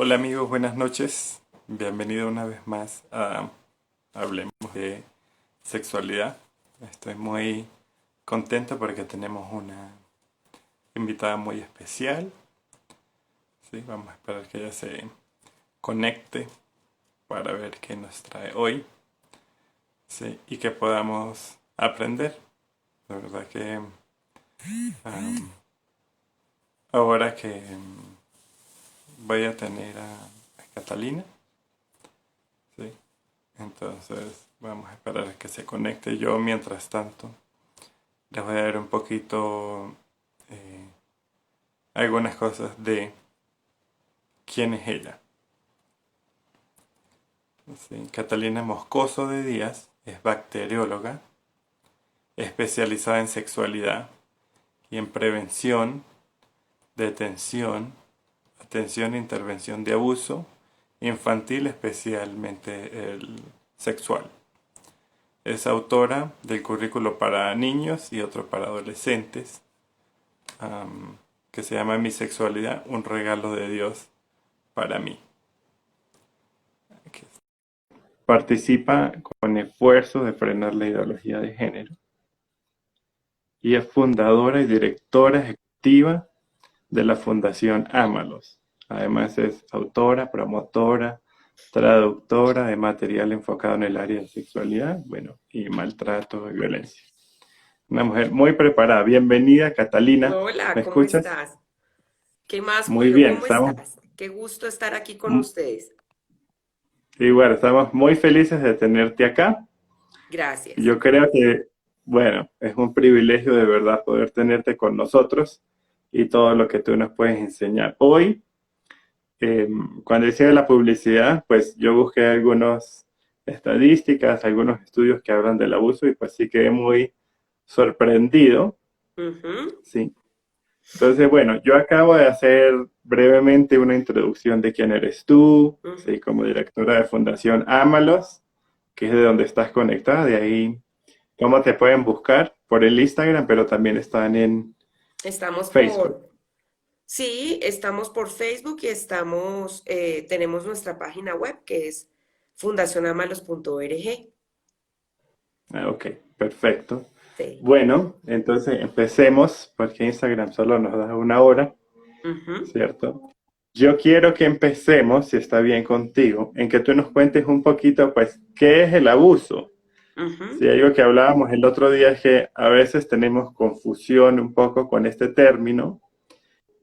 Hola amigos, buenas noches. Bienvenido una vez más a Hablemos de Sexualidad. Estoy muy contento porque tenemos una invitada muy especial. Sí, vamos a esperar que ella se conecte para ver qué nos trae hoy. Sí, y que podamos aprender. La verdad que ahora que voy a tener a Catalina. Sí. Entonces vamos a esperar a que se conecte. Yo, mientras tanto, les voy a dar un poquito eh, algunas cosas de quién es ella. Sí, Catalina Moscoso de Díaz es bacterióloga, especializada en sexualidad y en prevención, detención, atención e intervención de abuso infantil, especialmente el sexual. Es autora del currículo para niños y otro para adolescentes, que se llama Mi sexualidad, un regalo de Dios para mí. Participa con esfuerzos de frenar la ideología de género y es fundadora y directora ejecutiva de la Fundación Ámalos. Además es autora, promotora, traductora de material enfocado en el área de sexualidad, bueno, y maltrato y violencia. Una mujer muy preparada. Bienvenida, Catalina. Hola, ¿Me ¿cómo escuchas? estás? ¿Qué más, Muy Julio? bien, ¿Cómo estamos estás? Qué gusto estar aquí con mm, ustedes. igual, estamos muy felices de tenerte acá. Gracias. Yo creo que, bueno, es un privilegio de verdad poder tenerte con nosotros y todo lo que tú nos puedes enseñar. Hoy, cuando hice la publicidad, pues yo busqué algunas estadísticas, algunos estudios que hablan del abuso y pues sí quedé muy sorprendido, Ujú. sí. Entonces, bueno, yo acabo de hacer brevemente una introducción de quién eres tú, Ujú. sí, como directora de Fundación Ámalos, que es de donde estás conectada, de ahí cómo te pueden buscar por el Instagram, pero también están en Estamos Facebook. sí, estamos por Facebook y tenemos nuestra página web que es fundacionamalos.org. Ah, ok, perfecto. Sí. Bueno, entonces empecemos, porque Instagram solo nos da una hora, Ujú. ¿cierto? Yo quiero que empecemos, si está bien contigo, en que tú nos cuentes un poquito, pues, ¿qué es el abuso? Ujú. Si algo que hablábamos el otro día es que a veces tenemos confusión un poco con este término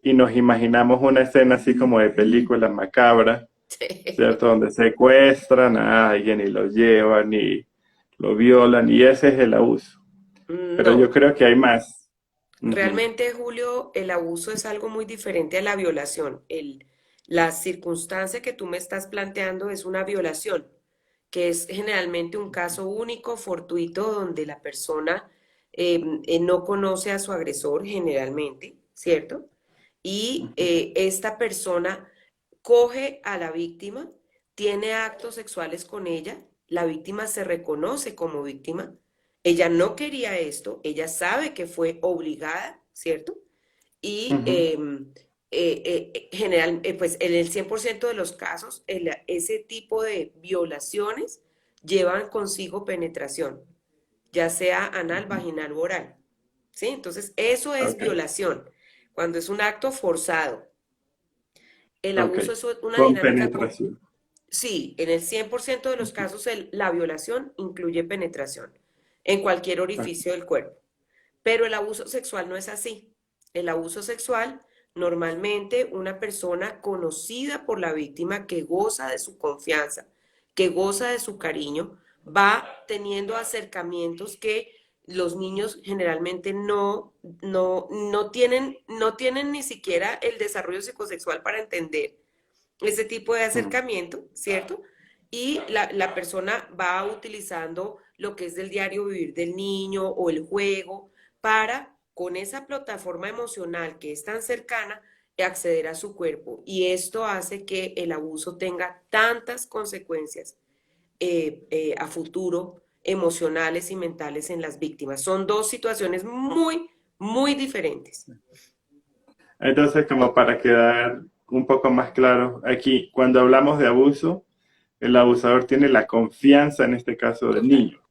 y nos imaginamos una escena así como de película macabra, ¿cierto? Donde secuestran a alguien y lo llevan y lo violan y ese es el abuso. Pero yo No, creo que hay más. Ujú. realmente, Julio, el abuso es algo muy diferente a la violación. La circunstancia que tú me estás planteando es una violación, que es generalmente un caso único, fortuito, donde la persona no conoce a su agresor generalmente, ¿cierto? Y esta persona coge a la víctima, tiene actos sexuales con ella, la víctima se reconoce como víctima, ella no quería esto, ella sabe que fue obligada, ¿cierto? Y Ujú. pues en el 100% de los casos, ese tipo de violaciones llevan consigo penetración, ya sea anal, vaginal o oral, ¿sí? Entonces, eso es Ok, violación, cuando es un acto forzado. El ok. abuso es una Con dinámica. penetración. Sí, en el 100% de los casos la violación incluye penetración en cualquier Ok. orificio del cuerpo. Pero el abuso sexual no es así. El abuso sexual, normalmente una persona conocida por la víctima que goza de su confianza, que goza de su cariño, va teniendo acercamientos que los niños generalmente no tienen ni siquiera el desarrollo psicosexual para entender ese tipo de Mm. acercamiento, ¿cierto? Y la persona va utilizando lo que es del diario vivir del niño o el juego para, con esa plataforma emocional que es tan cercana, acceder a su cuerpo. Y esto hace que el abuso tenga tantas consecuencias a futuro, emocionales y mentales en las víctimas. Son dos situaciones muy, muy diferentes. Entonces, como para quedar un poco más claros. Aquí, cuando hablamos de abuso, el abusador tiene la confianza, en este caso, del Total, niño.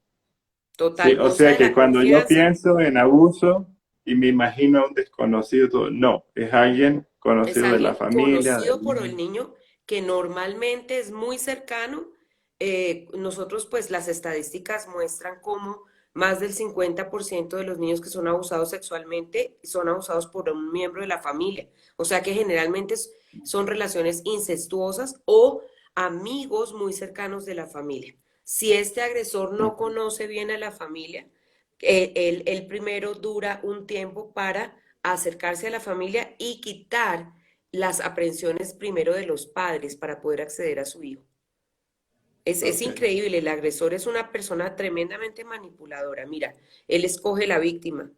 Sí, total, o goza sea de que la cuando yo confianza. pienso en abuso y me imagino a un desconocido, todo, no, es alguien Es conocido de la alguien familia, conocido del por el niño. niño que normalmente es muy cercano. Nosotros, pues las estadísticas muestran cómo más del 50% de los niños que son abusados sexualmente son abusados por un miembro de la familia. O sea que generalmente son relaciones incestuosas o amigos muy cercanos de la familia. Si este agresor no Ujú. conoce bien a la familia, él primero dura un tiempo para acercarse a la familia y quitar las aprehensiones primero de los padres para poder acceder a su hijo. Es Ok. increíble, el agresor es una persona tremendamente manipuladora. Mira, él escoge la víctima,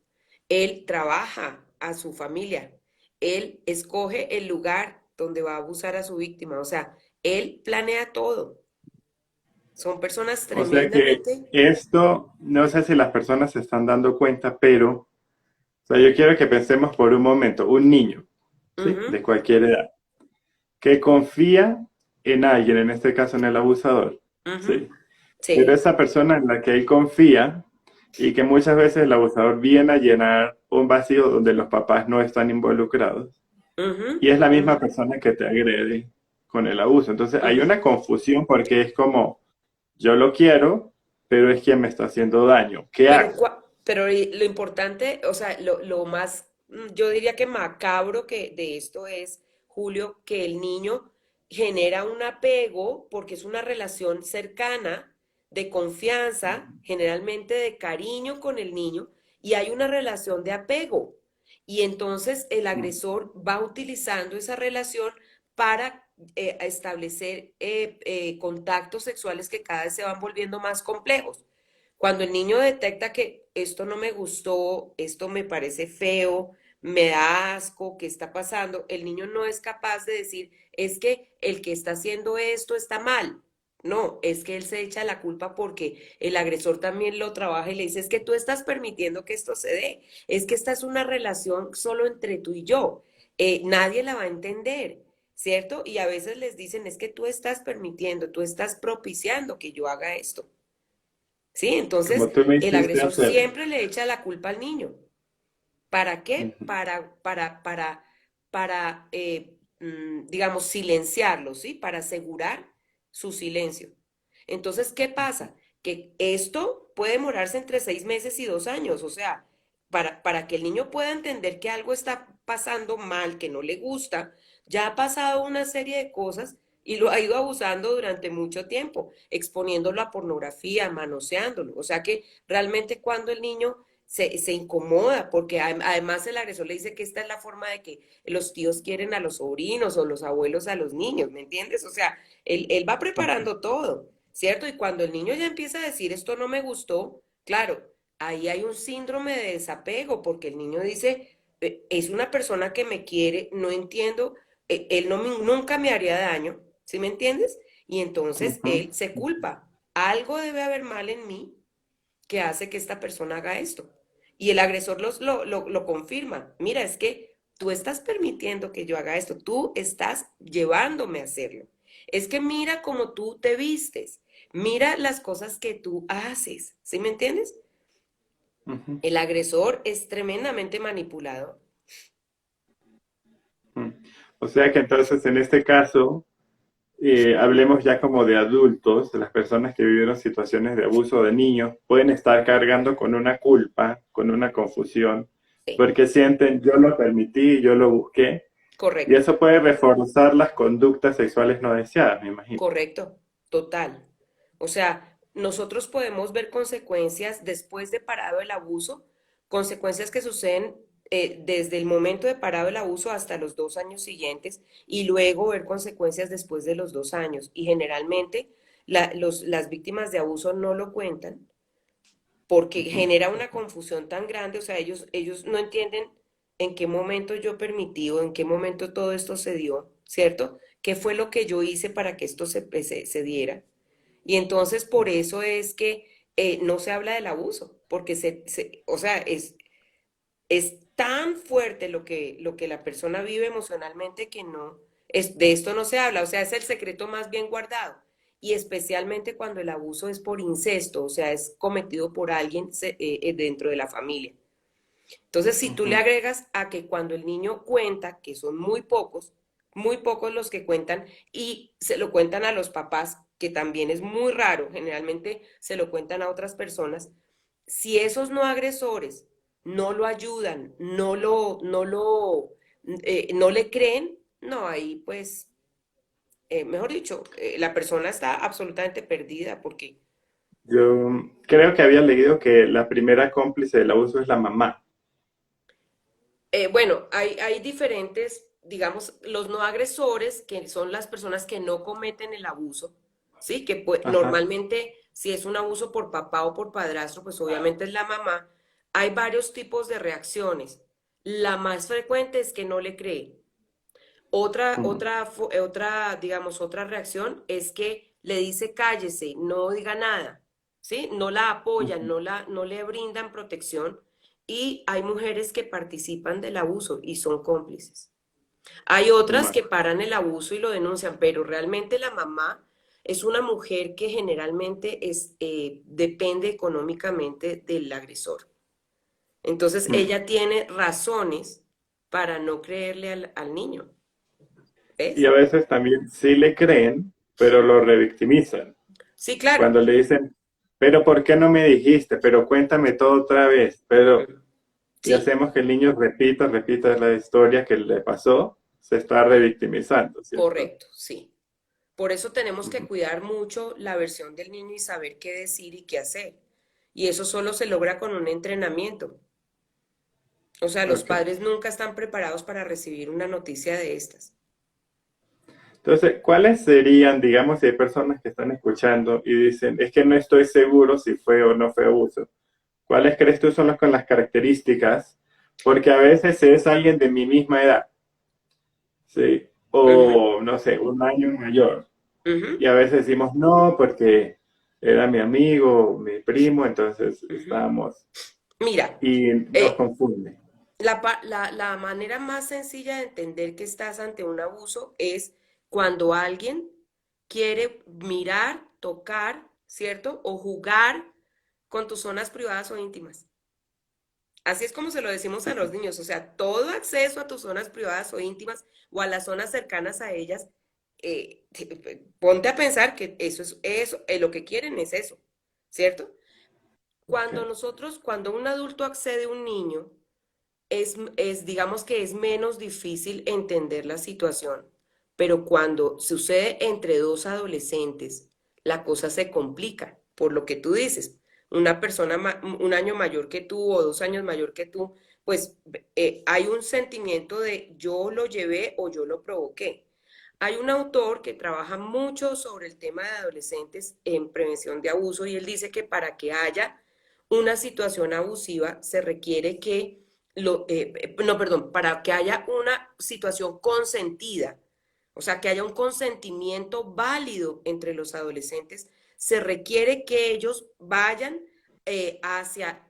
él trabaja a su familia, él escoge el lugar donde va a abusar a su víctima, o sea, él planea todo. Son personas O sea que tremendamente... esto, no sé si las personas se están dando cuenta, pero, o sea, yo quiero que pensemos por un momento, un niño, ¿sí? Ujú, De cualquier edad, que confía en alguien, en este caso en el abusador, ujú, ¿sí? Pero sí, esa persona en la que él confía y que muchas veces el abusador viene a llenar un vacío donde los papás no están involucrados ujú, y es la ujú, misma persona que te agrede con el abuso. Entonces hay ujú. una confusión porque es como, yo lo quiero, pero es quien me está haciendo daño. ¿Qué Pero, hago? pero lo importante, o sea, lo más, yo diría que macabro que de esto es, Julio, que el niño genera un apego porque es una relación cercana, de confianza, generalmente de cariño con el niño, y hay una relación de apego. Y entonces el agresor va utilizando esa relación para establecer contactos sexuales que cada vez se van volviendo más complejos. Cuando el niño detecta que esto no me gustó, esto me parece feo, me da asco, ¿qué está pasando? El niño no es capaz de decir, es que el que está haciendo esto está mal. No, es que él se echa la culpa porque el agresor también lo trabaja y le dice, es que tú estás permitiendo que esto se dé, es que esta es una relación solo entre tú y yo. Nadie la va a entender, ¿cierto? Y a veces les dicen, es que tú estás permitiendo, tú estás propiciando que yo haga esto. ¿Sí? Entonces, Como tú me el hiciste agresor hacer. siempre le echa la culpa al niño. ¿Para qué? Ujú, Para digamos, silenciarlo, ¿sí? Para asegurar su silencio. Entonces, ¿qué pasa? Que esto puede demorarse entre 6 meses y 2 años, o sea, para que el niño pueda entender que algo está pasando mal, que no le gusta, ya ha pasado una serie de cosas y lo ha ido abusando durante mucho tiempo, exponiéndolo a pornografía, manoseándolo. O sea que realmente cuando el niño se incomoda porque además el agresor le dice que esta es la forma de que los tíos quieren a los sobrinos o los abuelos a los niños, ¿me entiendes? O sea, él va ujú, preparando todo, ¿cierto? Y cuando el niño ya empieza a decir esto no me gustó, claro, ahí hay un síndrome de desapego porque el niño dice, es una persona que me quiere, no entiendo, él no nunca me haría daño, ¿sí me entiendes? Y entonces ujú. él se culpa. Algo debe haber mal en mí que hace que esta persona haga esto. Y el agresor lo confirma. Mira, es que tú estás permitiendo que yo haga esto, tú estás llevándome a hacerlo. Es que mira cómo tú te vistes, mira las cosas que tú haces, ¿sí me entiendes? Ujú, El agresor es tremendamente manipulado. ujú. O sea que entonces en este caso, hablemos ya como de adultos, de las personas que vivieron situaciones de abuso de niños, pueden estar cargando con una culpa, con una confusión, Sí, porque sienten yo lo permití, yo lo busqué, y correcto, eso puede reforzar las conductas sexuales no deseadas, me imagino. correcto, total. O sea, nosotros podemos ver consecuencias después de parado el abuso, consecuencias que suceden desde el momento de parado el abuso hasta los 2 años siguientes y luego ver consecuencias después de los 2 años. Y generalmente las víctimas de abuso no lo cuentan porque Ujú, genera una confusión tan grande, o sea, ellos no entienden en qué momento yo permití o en qué momento todo esto se dio, ¿cierto? ¿Qué fue lo que yo hice para que esto se diera? Y entonces por eso es que no se habla del abuso, porque o sea, es tan fuerte lo que la persona vive emocionalmente que no. De esto no se habla, o sea, es el secreto más bien guardado. Y especialmente cuando el abuso es por incesto, o sea, es cometido por alguien dentro de la familia. Entonces, si tú le Ujú. agregas a que cuando el niño cuenta, que son muy pocos los que cuentan y se lo cuentan a los papás, que también es muy raro, generalmente se lo cuentan a otras personas, si esos no agresores no lo ayudan, no le creen, no, ahí pues, mejor dicho, la persona está absolutamente perdida porque Yo creo que había leído que la primera cómplice del abuso es la mamá. bueno, hay diferentes, digamos, los no agresores, que son las personas que no cometen el abuso, ¿sí? Que pues, Ajá. normalmente, si es un abuso por papá o por padrastro, pues obviamente es la mamá. Hay varios tipos de reacciones. La más frecuente es que no le cree. Ujú. Digamos, otra reacción es que le dice cállese, no diga nada, ¿sí? No la apoyan, Ujú. no le brindan protección y hay mujeres que participan del abuso y son cómplices. Hay otras Ma- que paran el abuso y lo denuncian, pero realmente la mamá es una mujer que generalmente depende económicamente del agresor. Entonces mm. ella tiene razones para no creerle al niño, Y ¿ves? a veces también sí le creen, pero lo revictimizan. Sí, claro. Cuando le dicen, pero ¿por qué no me dijiste? Pero cuéntame todo otra vez. Pero, Mm. y Sí, hacemos que el niño repita la historia que le pasó, se está revictimizando, ¿cierto? correcto, sí. Por eso tenemos que Ujú. cuidar mucho la versión del niño y saber qué decir y qué hacer. Y eso solo se logra con un entrenamiento. O sea, los Ok. padres nunca están preparados para recibir una noticia de estas. Entonces, ¿cuáles serían, digamos, si hay personas que están escuchando y dicen, es que no estoy seguro si fue o no fue abuso? ¿Cuáles crees tú son las con las características? Porque a veces es alguien de mi misma edad, ¿sí? Ujú, O, no sé, un año mayor. Y ujú, a veces decimos, no, porque era mi amigo, mi primo, entonces ujú. estábamos Mira, y nos eh, confunde. la manera más sencilla de entender que estás ante un abuso es cuando alguien quiere mirar, tocar, ¿cierto? O jugar con tus zonas privadas o íntimas. Así es como se lo decimos a los niños, o sea, todo acceso a tus zonas privadas o íntimas o a las zonas cercanas a ellas, ponte a pensar que eso es eso, lo que quieren es eso, ¿cierto? Ok. Cuando un adulto accede a un niño, digamos que es menos difícil entender la situación, pero cuando sucede entre dos adolescentes, la cosa se complica, por lo que tú dices. Una persona un año mayor que tú o 2 años mayor que tú, pues hay un sentimiento de yo lo llevé o yo lo provoqué. Hay un autor que trabaja mucho sobre el tema de adolescentes en prevención de abuso y él dice que para que haya una situación abusiva se requiere que no, perdón, para que haya una situación consentida, o sea, que haya un consentimiento válido entre los adolescentes, se requiere que ellos vayan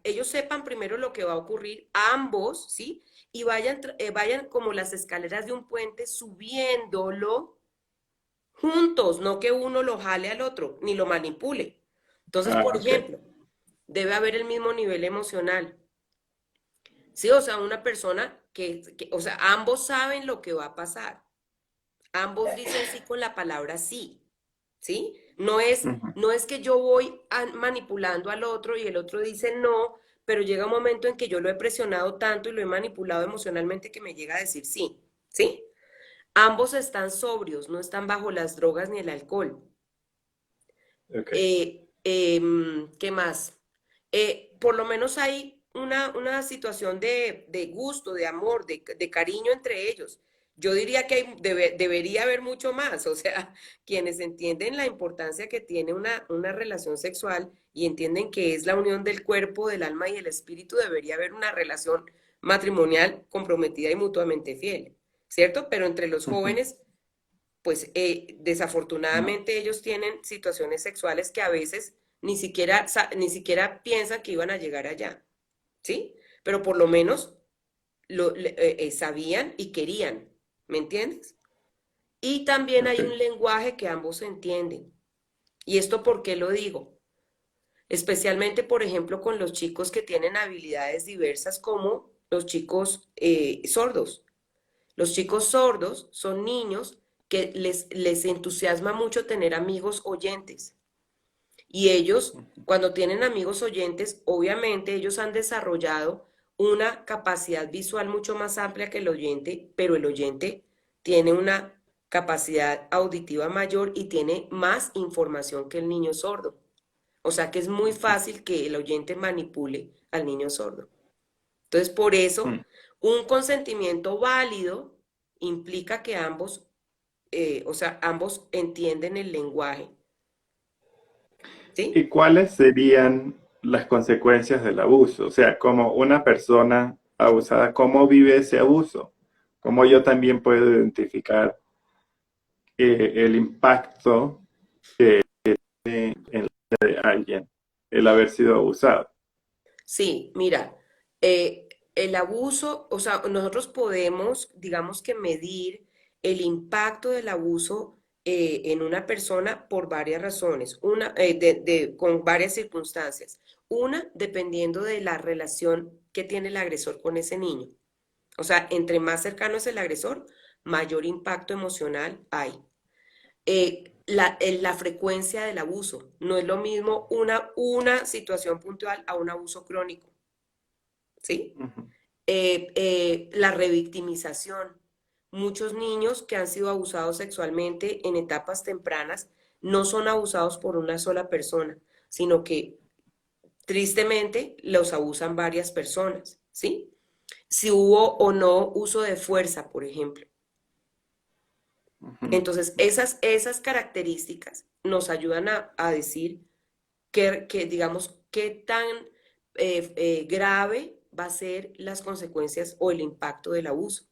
ellos sepan primero lo que va a ocurrir, ambos, ¿sí? Y vayan como las escaleras de un puente subiéndolo juntos, no que uno lo jale al otro, ni lo manipule. Entonces, Ah, por ok. ejemplo, debe haber el mismo nivel emocional. Sí, o sea, una persona o sea, ambos saben lo que va a pasar. Ambos dicen sí con la palabra sí, ¿sí? Ujú. No es que yo voy manipulando al otro y el otro dice no, pero llega un momento en que yo lo he presionado tanto y lo he manipulado emocionalmente que me llega a decir sí, ¿sí? Ambos están sobrios, no están bajo las drogas ni el alcohol. Ok. ¿Qué más? Por lo menos hay una situación de gusto, de amor, de cariño entre ellos. Yo diría que debería haber mucho más, o sea, quienes entienden la importancia que tiene una relación sexual y entienden que es la unión del cuerpo, del alma y el espíritu, debería haber una relación matrimonial comprometida y mutuamente fiel, ¿cierto? Pero entre los Ujú. jóvenes pues No. desafortunadamente ellos tienen situaciones sexuales que a veces ni siquiera piensan que iban a llegar allá, ¿sí? Pero por lo menos sabían y querían, ¿me entiendes? Y también hay un Ok. lenguaje que ambos entienden. ¿Y esto por qué lo digo? Especialmente, por ejemplo, con los chicos que tienen habilidades diversas como los chicos sordos. Los chicos sordos son niños que les entusiasma mucho tener amigos oyentes. Y ellos, cuando tienen amigos oyentes, obviamente ellos han desarrollado una capacidad visual mucho más amplia que el oyente, pero el oyente tiene una capacidad auditiva mayor y tiene más información que el niño sordo. O sea que es muy fácil que el oyente manipule al niño sordo. Entonces, por eso, Mm. un consentimiento válido implica que ambos, o sea, ambos entienden el lenguaje, ¿sí? ¿Y cuáles serían las consecuencias del abuso? O sea, como una persona abusada, ¿cómo vive ese abuso? ¿Cómo yo también puedo identificar el impacto en la vida de alguien, el haber sido abusado? Sí, mira, el abuso, o sea, nosotros podemos, digamos que medir el impacto del abuso en una persona por varias razones, con varias circunstancias. Una, dependiendo de la relación que tiene el agresor con ese niño. O sea, entre más cercano es el agresor, mayor impacto emocional hay. La frecuencia del abuso. No es lo mismo una situación puntual a un abuso crónico. ¿Sí? Ujú. La revictimización. Muchos niños que han sido abusados sexualmente en etapas tempranas no son abusados por una sola persona, sino que tristemente los abusan varias personas, ¿sí? Si hubo o no uso de fuerza, por ejemplo. Ujú. Entonces, esas características nos ayudan a decir digamos, qué tan grave va a ser las consecuencias o el impacto del abuso,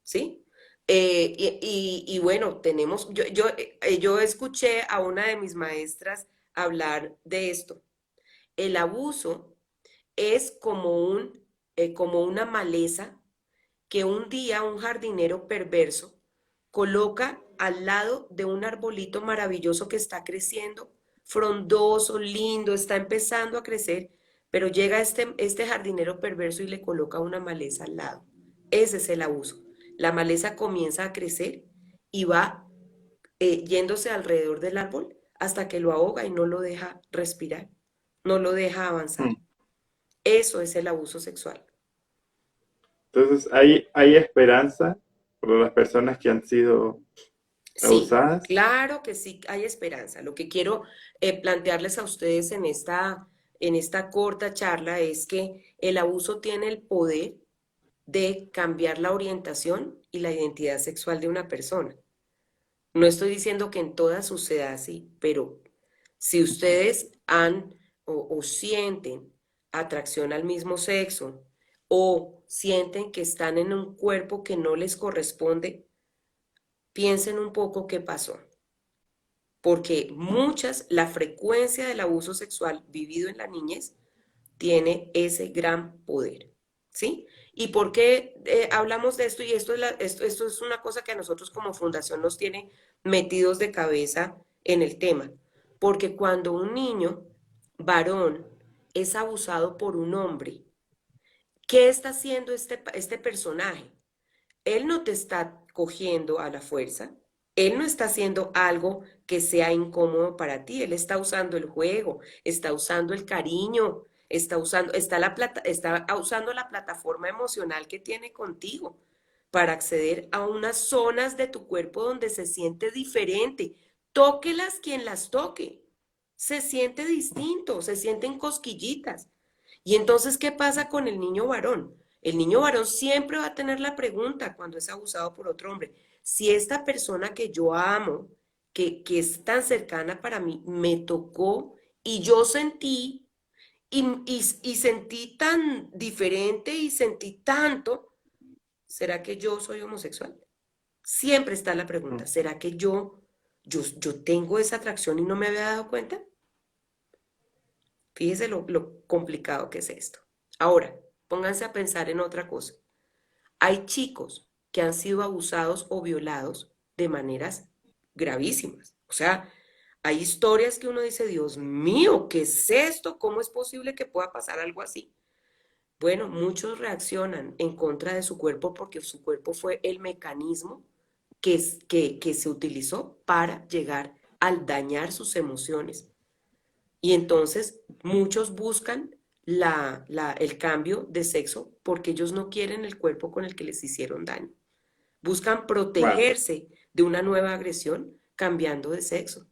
¿sí? Y bueno, yo escuché a una de mis maestras hablar de esto. El abuso es como una maleza que un día un jardinero perverso coloca al lado de un arbolito maravilloso que está creciendo, frondoso, lindo, está empezando a crecer, pero llega este jardinero perverso y le coloca una maleza al lado. Ese es el abuso. La maleza comienza a crecer y va yéndose alrededor del árbol hasta que lo ahoga y no lo deja respirar, no lo deja avanzar. Mm. Eso es el abuso sexual. Entonces, ¿hay esperanza por las personas que han sido Sí, abusadas? claro que sí hay esperanza. Lo que quiero plantearles a ustedes en esta corta charla es que el abuso tiene el poder de cambiar la orientación y la identidad sexual de una persona. No estoy diciendo que en todas suceda así, pero si ustedes han o sienten atracción al mismo sexo o sienten que están en un cuerpo que no les corresponde, piensen un poco qué pasó. Porque la frecuencia del abuso sexual vivido en la niñez tiene ese gran poder, ¿sí? ¿Y por qué hablamos de esto? Y esto es una cosa que a nosotros como fundación nos tiene metidos de cabeza en el tema, porque cuando un niño varón es abusado por un hombre, ¿qué está haciendo este personaje? Él no te está cogiendo a la fuerza, él no está haciendo algo que sea incómodo para ti, él está usando el juego, está usando el cariño, está usando la plataforma emocional que tiene contigo para acceder a unas zonas de tu cuerpo donde se siente diferente. Tóquelas quien las toque. Se siente distinto, se sienten cosquillitas. Y entonces, ¿qué pasa con el niño varón? El niño varón siempre va a tener la pregunta cuando es abusado por otro hombre, si esta persona que yo amo, que es tan cercana para mí, me tocó y yo sentí y sentí tan diferente y sentí tanto, ¿será que yo soy homosexual? Siempre está la pregunta, Mm. ¿será que yo tengo esa atracción y no me había dado cuenta? Fíjese lo complicado que es esto. Ahora, pónganse a pensar en otra cosa. Hay chicos que han sido abusados o violados de maneras gravísimas. O sea, hay historias que uno dice, Dios mío, ¿qué es esto? ¿Cómo es posible que pueda pasar algo así? Bueno, muchos reaccionan en contra de su cuerpo porque su cuerpo fue el mecanismo que se utilizó para llegar al dañar sus emociones. Y entonces muchos buscan el cambio de sexo porque ellos no quieren el cuerpo con el que les hicieron daño. Buscan Wow. protegerse de una nueva agresión cambiando de sexo.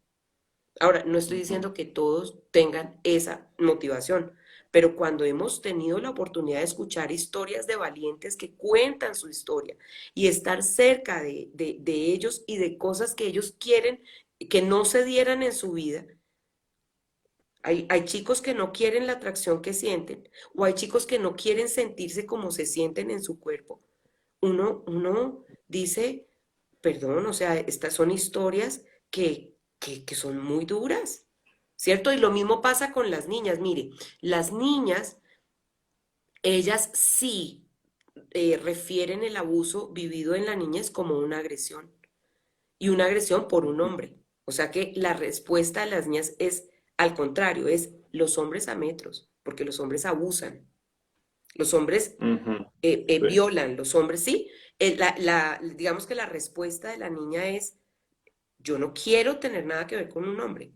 Ahora, no estoy Ujú. diciendo que todos tengan esa motivación, pero cuando hemos tenido la oportunidad de escuchar historias de valientes que cuentan su historia y estar cerca de ellos y de cosas que ellos quieren que no se dieran en su vida, hay chicos que no quieren la atracción que sienten o hay chicos que no quieren sentirse como se sienten en su cuerpo. Uno dice, perdón, o sea, estas son historias que son muy duras, ¿cierto? Y lo mismo pasa con las niñas. Mire, las niñas, ellas sí refieren el abuso vivido en la niñez como una agresión y una agresión por un hombre. O sea que la respuesta de las niñas es al contrario, es los hombres a metros, porque los hombres abusan, los hombres Ujú. Sí. violan, los hombres sí. Digamos que la respuesta de la niña es, yo no quiero tener nada que ver con un hombre.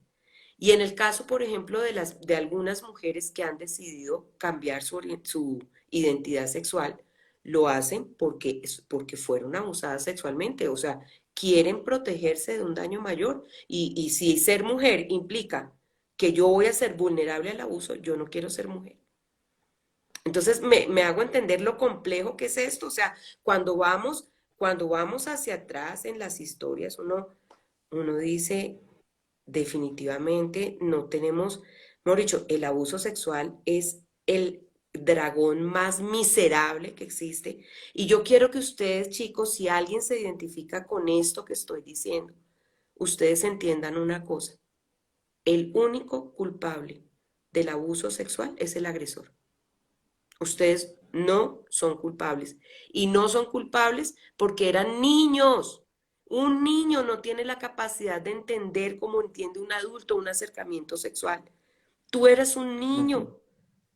Y en el caso, por ejemplo, de algunas mujeres que han decidido cambiar su identidad sexual, lo hacen porque fueron abusadas sexualmente, o sea, quieren protegerse de un daño mayor. Y si ser mujer implica que yo voy a ser vulnerable al abuso, yo no quiero ser mujer. Entonces me hago entender lo complejo que es esto. O sea, cuando vamos hacia atrás en las historias, uno dice, definitivamente no tenemos, mejor dicho, el abuso sexual es el dragón más miserable que existe. Y yo quiero que ustedes, chicos, si alguien se identifica con esto que estoy diciendo, ustedes entiendan una cosa. El único culpable del abuso sexual es el agresor. Ustedes no son culpables. Y no son culpables porque eran niños. Un niño no tiene la capacidad de entender como entiende un adulto un acercamiento sexual. Tú eres un Ujú. niño.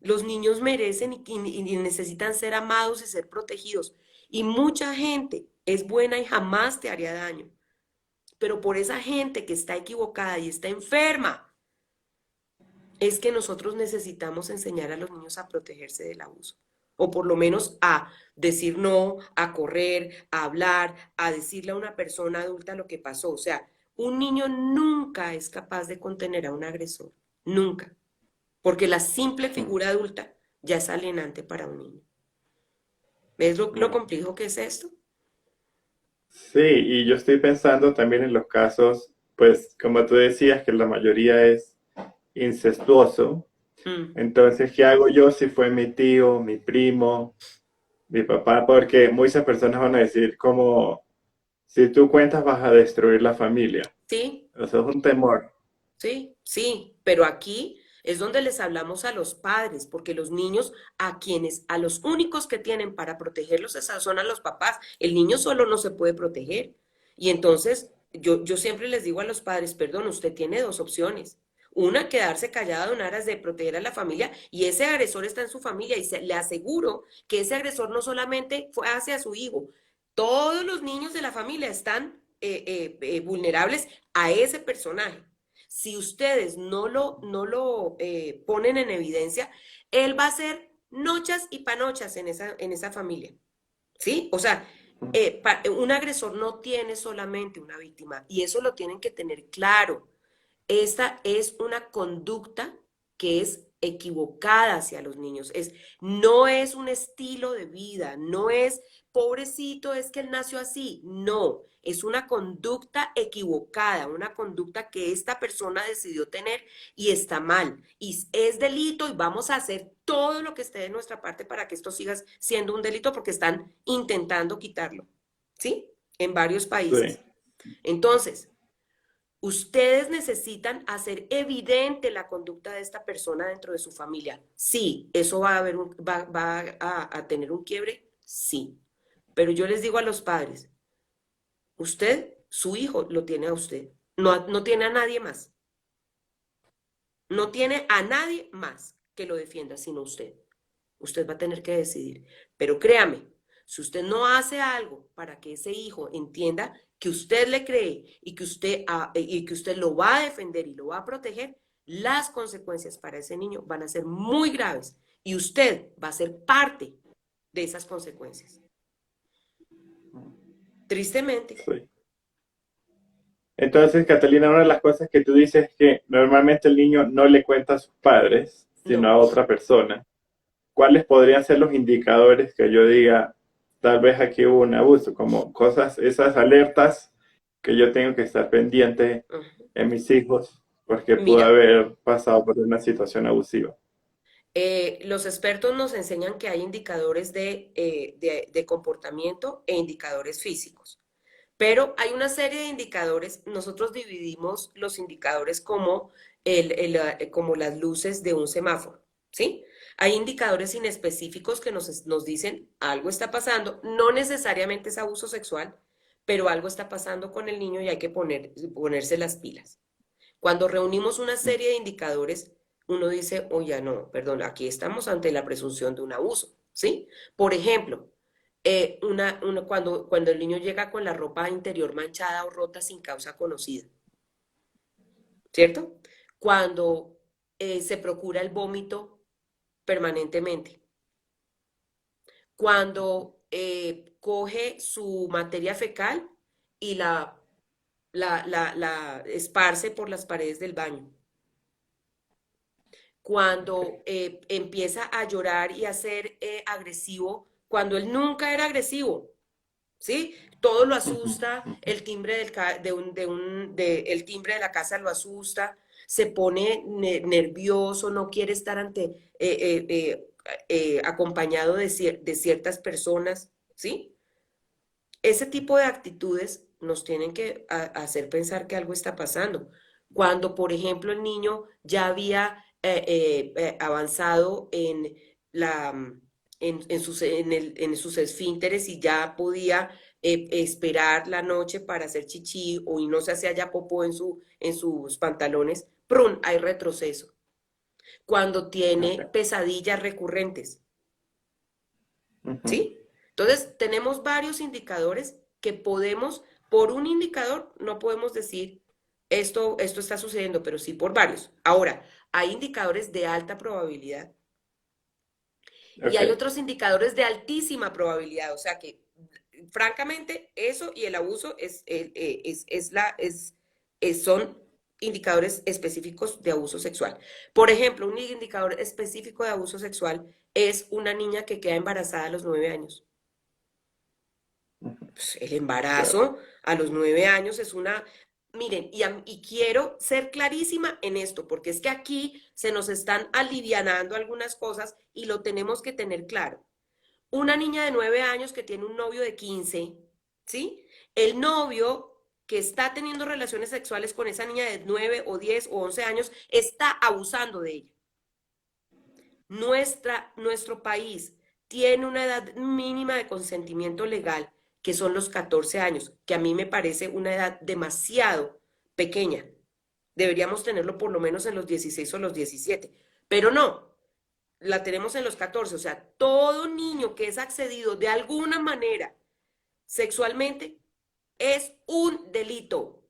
Los niños merecen y necesitan ser amados y ser protegidos. Y mucha gente es buena y jamás te haría daño. Pero por esa gente que está equivocada y está enferma, es que nosotros necesitamos enseñar a los niños a protegerse del abuso, o por lo menos a decir no, a correr, a hablar, a decirle a una persona adulta lo que pasó. O sea, un niño nunca es capaz de contener a un agresor, nunca, porque la simple Mm. figura adulta ya es alienante para un niño. ¿Ves lo Wow. complejo que es esto? Sí, y yo estoy pensando también en los casos, pues como tú decías, que la mayoría es incestuoso. Mm, Entonces, ¿qué hago yo si fue mi tío, mi primo, mi papá? Porque muchas personas van a decir como, si tú cuentas vas a destruir la familia. sí, Eso es un temor. sí, sí, pero aquí es donde les hablamos a los padres, porque los niños a los únicos que tienen para protegerlos son a los papás. El niño solo no se puede proteger. Y entonces yo siempre les digo a los padres, perdón, usted tiene dos opciones. Una, quedarse callada en aras de proteger a la familia y ese agresor está en su familia y le aseguro que ese agresor no solamente fue hacia su hijo, todos los niños de la familia están vulnerables a ese personaje. Si ustedes no lo ponen en evidencia, él va a hacer nochas y panochas en esa familia. ¿Sí? O sea, un agresor no tiene solamente una víctima y eso lo tienen que tener claro. Esta es una conducta que es equivocada hacia los niños. No es un estilo de vida, no es pobrecito, es que él nació así. No, es una conducta equivocada, una conducta que esta persona decidió tener y está mal. Y es delito y vamos a hacer todo lo que esté de nuestra parte para que esto siga siendo un delito porque están intentando quitarlo. ¿Sí? En varios Sí. países. Entonces, ustedes necesitan hacer evidente la conducta de esta persona dentro de su familia. Sí, eso va a tener un quiebre, sí. Pero yo les digo a los padres, usted Su hijo lo tiene a usted, no tiene a nadie más. No tiene a nadie más que lo defienda sino usted. Usted va a tener que decidir. Pero créame, si usted no hace algo para que ese hijo entienda que usted le cree y que usted lo va a defender y lo va a proteger, las consecuencias para ese niño van a ser muy graves y usted va a ser parte de esas consecuencias. Tristemente. Sí. Entonces, Catalina, una de las cosas que tú dices es que normalmente el niño no le cuenta a sus padres, sino No. a otra persona. ¿Cuáles podrían ser los indicadores que yo diga, tal vez aquí hubo un abuso? Como cosas, esas alertas que yo tengo que estar pendiente Ujú. en mis hijos porque pudo Mira, haber pasado por una situación abusiva. los expertos nos enseñan que hay indicadores de comportamiento e indicadores físicos. Pero hay una serie de indicadores, nosotros dividimos los indicadores como las luces de un semáforo, ¿sí? Hay indicadores inespecíficos que nos dicen algo está pasando, no necesariamente es abuso sexual, pero algo está pasando con el niño y hay que ponerse las pilas. Cuando reunimos una serie de indicadores, uno dice, oye, no, perdón, aquí estamos ante la presunción de un abuso, ¿sí? Por ejemplo, cuando el niño llega con la ropa interior manchada o rota sin causa conocida, ¿cierto? Cuando se procura el vómito permanentemente, cuando coge su materia fecal y la esparce por las paredes del baño, cuando empieza a llorar y a ser agresivo, cuando él nunca era agresivo, ¿sí? Todo lo asusta, el timbre, el timbre de la casa lo asusta, se pone nervioso, no quiere estar acompañado de ciertas personas, ¿sí? Ese tipo de actitudes nos tienen que hacer pensar que algo está pasando. Cuando, por ejemplo, el niño ya había avanzado la, en sus esfínteres y ya podía esperar la noche para hacer chichi y no se hacía ya popó en sus pantalones, ¡prun! Hay retroceso. Cuando tiene Ok. pesadillas recurrentes, Ujú. ¿sí? Entonces, tenemos varios indicadores que podemos, por un indicador, no podemos decir esto está sucediendo, pero sí por varios. Ahora, hay indicadores de alta probabilidad y Ok. hay otros indicadores de altísima probabilidad, o sea que, francamente, eso y el abuso son indicadores específicos de abuso sexual. Por ejemplo, un indicador específico de abuso sexual es una niña que queda embarazada a los 9 años. Ujú. Pues, el Claro. embarazo a los 9 años es una... Miren, y quiero ser clarísima en esto, porque es que aquí se nos están alivianando algunas cosas y lo tenemos que tener claro. Una niña de 9 años que tiene un novio de 15, ¿sí? El novio que está teniendo relaciones sexuales con esa niña de 9 o 10 o 11 años está abusando de ella. Nuestro país tiene una edad mínima de consentimiento legal, que son los 14 años, que a mí me parece una edad demasiado pequeña. Deberíamos tenerlo por lo menos en los 16 o los 17, pero no, la tenemos en los 14. O sea, todo niño que es accedido de alguna manera sexualmente es un delito.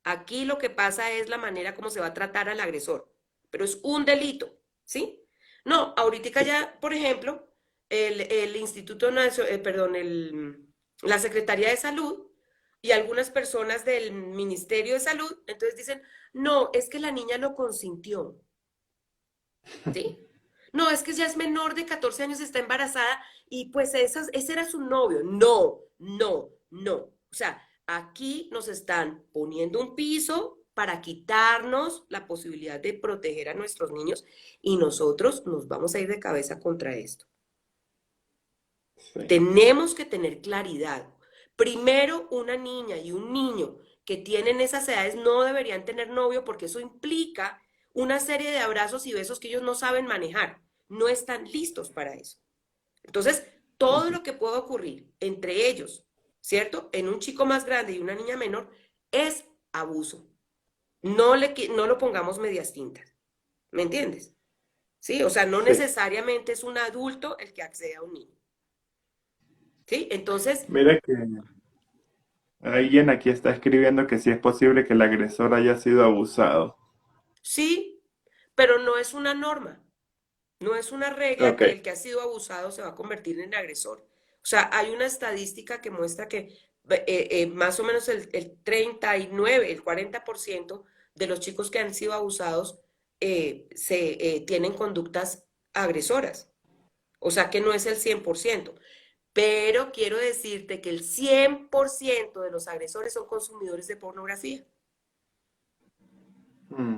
Aquí lo que pasa es la manera como se va a tratar al agresor, pero es un delito, ¿sí? No, ahorita Sí. ya, por ejemplo, el Instituto Nacional, perdón, la Secretaría de Salud y algunas personas del Ministerio de Salud, entonces dicen, no, es que la niña lo consintió, ¿sí? No, es que ya es menor de 14 años, está embarazada y pues ese era su novio. No, no, no. O sea, aquí nos están poniendo un piso para quitarnos la posibilidad de proteger a nuestros niños y nosotros nos vamos a ir de cabeza contra esto. Sí. Tenemos que tener claridad. Primero, una niña y un niño que tienen esas edades no deberían tener novio porque eso implica una serie de abrazos y besos que ellos no saben manejar. No están listos para eso. Entonces, todo Ujú. lo que pueda ocurrir entre ellos ¿cierto? En un chico más grande y una niña menor, es abuso. No lo pongamos medias tintas, ¿me entiendes? ¿Sí? O sea, no Sí. necesariamente es un adulto el que accede a un niño, ¿sí? Entonces, Mira que alguien aquí está escribiendo que sí es posible que el agresor haya sido abusado. sí, pero no es una norma. No es una regla Ok, que el que ha sido abusado se va a convertir en agresor. O sea, hay una estadística que muestra que más o menos el 39, el 40% de los chicos que han sido abusados tienen conductas agresoras. O sea, que no es el 100%. Pero quiero decirte que el 100% de los agresores son consumidores de pornografía. mm,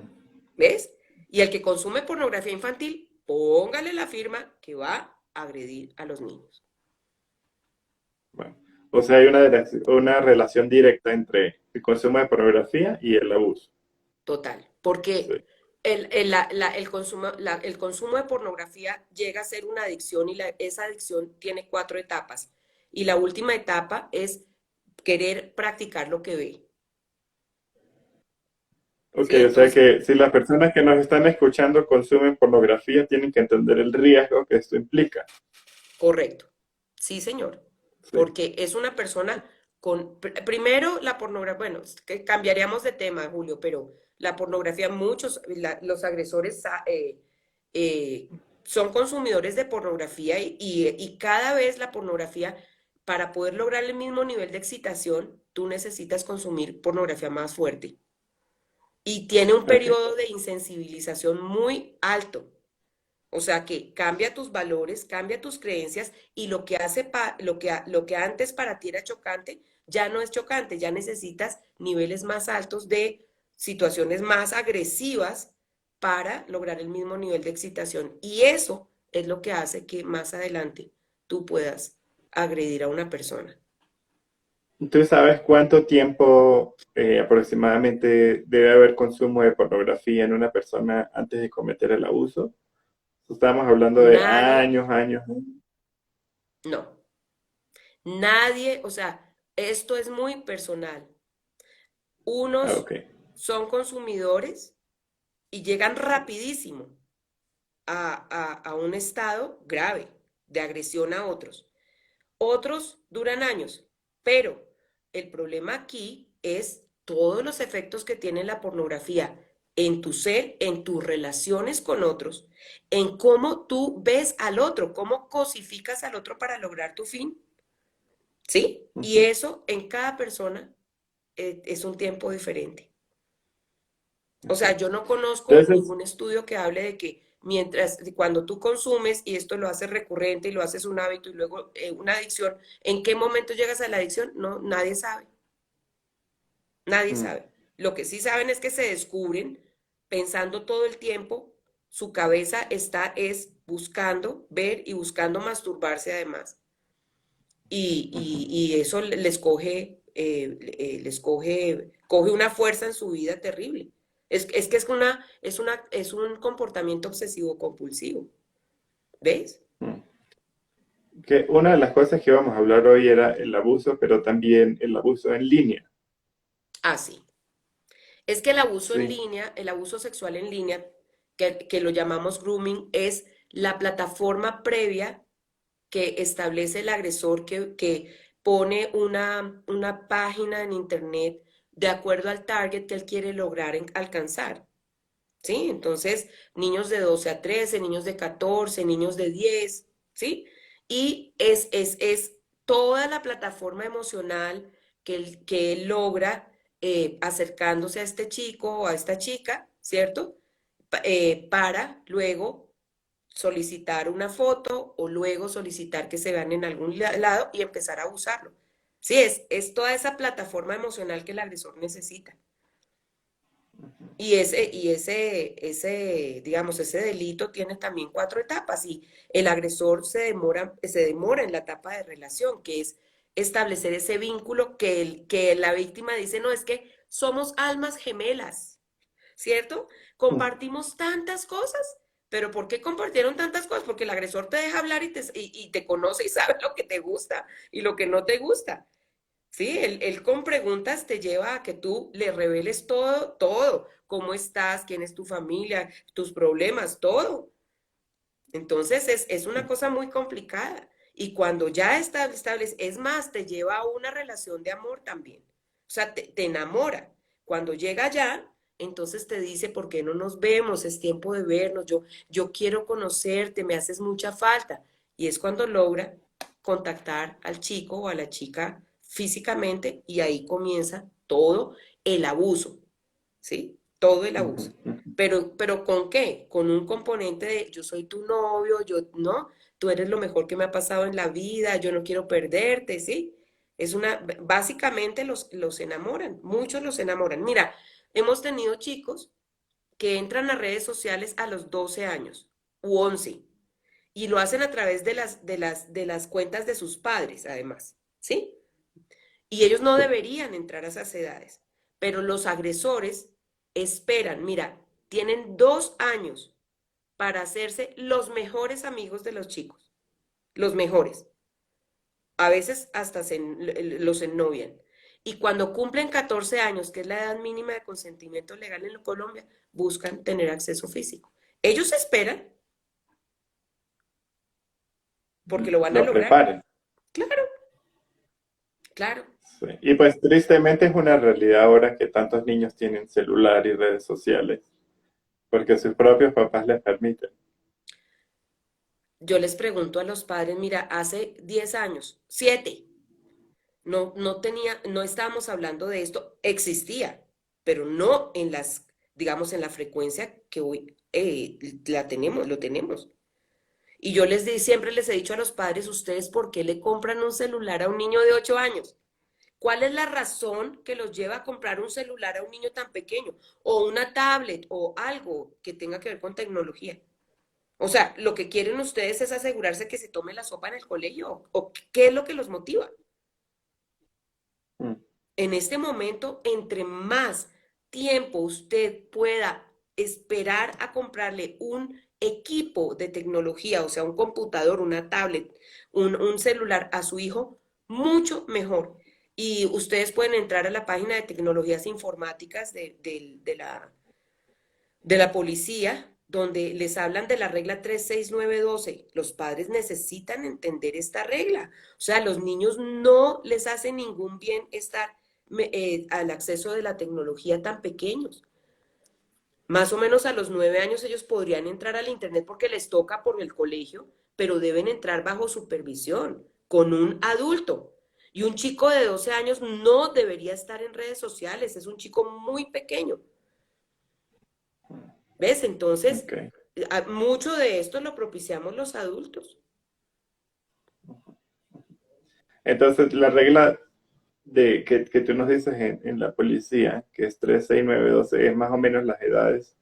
¿Ves? Y el que consume pornografía infantil, póngale la firma que va a agredir a los niños. bueno. O sea, hay una relación directa entre el consumo de pornografía y el abuso. Total. Sí. Porque el consumo de pornografía llega a ser una adicción y esa adicción tiene 4 etapas. Y la última etapa es querer practicar lo que ve. Ok, ¿Sí? o sea Entonces, que si las personas que nos están escuchando consumen pornografía, tienen que entender el riesgo que esto implica. correcto. Sí, señor. Sí. Porque es una persona primero la pornografía, bueno, es que cambiaríamos de tema, Julio, pero la pornografía, los agresores eh, son consumidores de pornografía y cada vez la pornografía, para poder lograr el mismo nivel de excitación, tú necesitas consumir pornografía más fuerte. Y tiene un Ok. periodo de insensibilización muy alto. O sea que cambia tus valores, cambia tus creencias y lo que antes para ti era chocante, ya no es chocante, ya necesitas niveles más altos de situaciones más agresivas para lograr el mismo nivel de excitación. Y eso es lo que hace que más adelante tú puedas agredir a una persona. ¿Tú sabes cuánto tiempo aproximadamente debe haber consumo de pornografía en una persona antes de cometer el abuso? Estamos hablando de Nadie, años, años. no, nadie, o sea, esto es muy personal. Ah, Unos ok. son consumidores y llegan rapidísimo a un estado grave de agresión a otros. Otros duran años, pero el problema aquí es todos los efectos que tiene la pornografía en tu ser, en tus relaciones con otros, en cómo tú ves al otro, cómo cosificas al otro para lograr tu fin, ¿sí? Y Ujú. eso en cada persona es un tiempo diferente. O Ok. sea, yo no conozco Entonces, ningún estudio que hable de que cuando tú consumes y esto lo haces recurrente y lo haces un hábito y luego una adicción, ¿en qué momento llegas a la adicción? No, nadie sabe, nadie mm, sabe. Lo que sí saben es que se descubren pensando todo el tiempo, su cabeza es buscando ver y buscando masturbarse además. ujú. Y eso coge una fuerza en su vida terrible. Es que es un comportamiento obsesivo compulsivo, ¿ves? Mm. Que una de las cosas que íbamos a hablar hoy era el abuso, pero también el abuso en línea. Así. Es que el abuso en Sí. línea, el abuso sexual en línea, que lo llamamos grooming, es la plataforma previa que establece el agresor que pone una página en internet de acuerdo al target que él quiere lograr alcanzar. ¿Sí? Entonces, niños de 12 a 13, niños de 14, niños de 10, ¿sí? Y es toda la plataforma emocional que él logra acercándose a este chico o a esta chica, ¿cierto? Para luego solicitar una foto o luego solicitar que se vean en algún lado y empezar a abusarlo. Sí, es toda esa plataforma emocional que el agresor necesita. Digamos, ese delito tiene también 4 etapas y el agresor se demora en la etapa de relación, que es establecer ese vínculo que la víctima dice, no, es que somos almas gemelas, ¿cierto? Mm. Compartimos tantas cosas, pero ¿por qué compartieron tantas cosas? Porque el agresor te deja hablar y te conoce y sabe lo que te gusta y lo que no te gusta. ¿sí? Él con preguntas te lleva a que tú le reveles todo, todo, cómo estás, quién es tu familia, tus problemas, todo. Entonces es una cosa muy complicada. Y cuando ya está establece, es más, te lleva a una relación de amor también. O sea, te enamora. Cuando llega allá, entonces te dice, ¿por qué no nos vemos? Es tiempo de vernos. Yo quiero conocerte, me haces mucha falta. Y es cuando logra contactar al chico o a la chica físicamente y ahí comienza todo el abuso. ¿Sí? Todo el Ujú, abuso. ujú. Pero ¿con qué? Con un componente de yo soy tu novio, yo, no, tú eres lo mejor que me ha pasado en la vida, yo no quiero perderte, ¿sí? Es una, básicamente los enamoran, muchos los enamoran. Mira, hemos tenido chicos que entran a redes sociales a los 12 años u 11 y lo hacen a través de las cuentas de sus padres, además, ¿sí? Y ellos no Sí. deberían entrar a esas edades, pero los agresores esperan, mira, tienen 2 años para hacerse los mejores amigos de los chicos, los mejores. A veces hasta los ennovian. Y cuando cumplen 14 años, que es la edad mínima de consentimiento legal en Colombia, buscan tener acceso físico. Ellos esperan porque lo van a Lo lograr. preparen. Claro, claro. Sí. Y pues tristemente es una realidad ahora que tantos niños tienen celular y redes sociales, porque sus propios papás les permiten. Yo les pregunto a los padres, mira, hace 10 años, 7, no estábamos hablando de esto, existía, pero no en digamos, en la frecuencia que hoy lo tenemos. Y yo siempre les he dicho a los padres, ustedes, ¿por qué le compran un celular a un niño de 8 años? ¿Cuál es la razón que los lleva a comprar un celular a un niño tan pequeño? O una tablet o algo que tenga que ver con tecnología. O sea, lo que quieren ustedes es asegurarse que se tome la sopa en el colegio. ¿O qué es lo que los motiva? Mm. En este momento, entre más tiempo usted pueda esperar a comprarle un equipo de tecnología, o sea, un computador, una tablet, un celular a su hijo, mucho mejor. Y ustedes pueden entrar a la página de tecnologías informáticas de la policía, donde les hablan de la regla 36912. Los padres necesitan entender esta regla. O sea, los niños no les hace ningún bien estar al acceso de la tecnología tan pequeños. Más o menos a los 9 años ellos podrían entrar al Internet porque les toca por el colegio, pero deben entrar bajo supervisión, con un adulto. Y un chico de 12 años no debería estar en redes sociales, es un chico muy pequeño. ¿Ves? Entonces, Ok. mucho de esto lo propiciamos los adultos. Entonces, la regla que tú nos dices en la policía, que es 3, 6, 9, 12, es más o menos las edades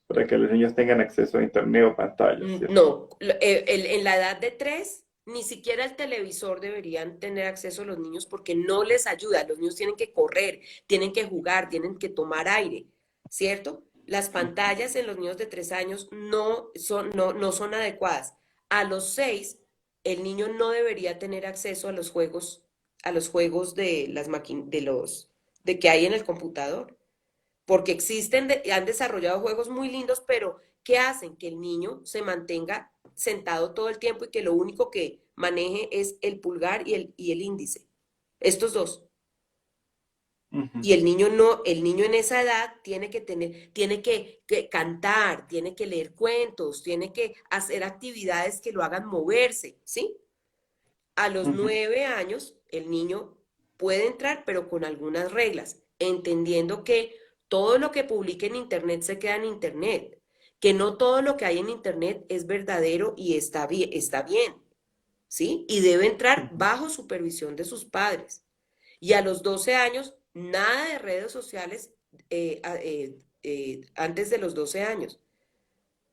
para que los niños tengan acceso a internet o pantallas, ¿cierto? No, en la edad de 3, ni siquiera el televisor deberían tener acceso los niños porque no les ayuda. Los niños tienen que correr, tienen que jugar, tienen que tomar aire, ¿cierto? Las Ujú, pantallas en los niños de 3 años no son adecuadas. A los 6, el niño no debería tener acceso a los juegos de que hay en el computador porque han desarrollado juegos muy lindos, pero ¿qué hacen? Que el niño se mantenga sentado todo el tiempo y que lo único que maneje es el pulgar y el índice. Estos dos. ujú, Y el niño no, el niño en esa edad tiene que cantar, tiene que leer cuentos, tiene que hacer actividades que lo hagan moverse, ¿sí? A los ujú, 9 años, el niño puede entrar, pero con algunas reglas, entendiendo que todo lo que publique en Internet se queda en Internet, que no todo lo que hay en Internet es verdadero y está bien, ¿sí? Y debe entrar ujú. bajo supervisión de sus padres. Y a los 12 años, nada de redes sociales antes de los 12 años.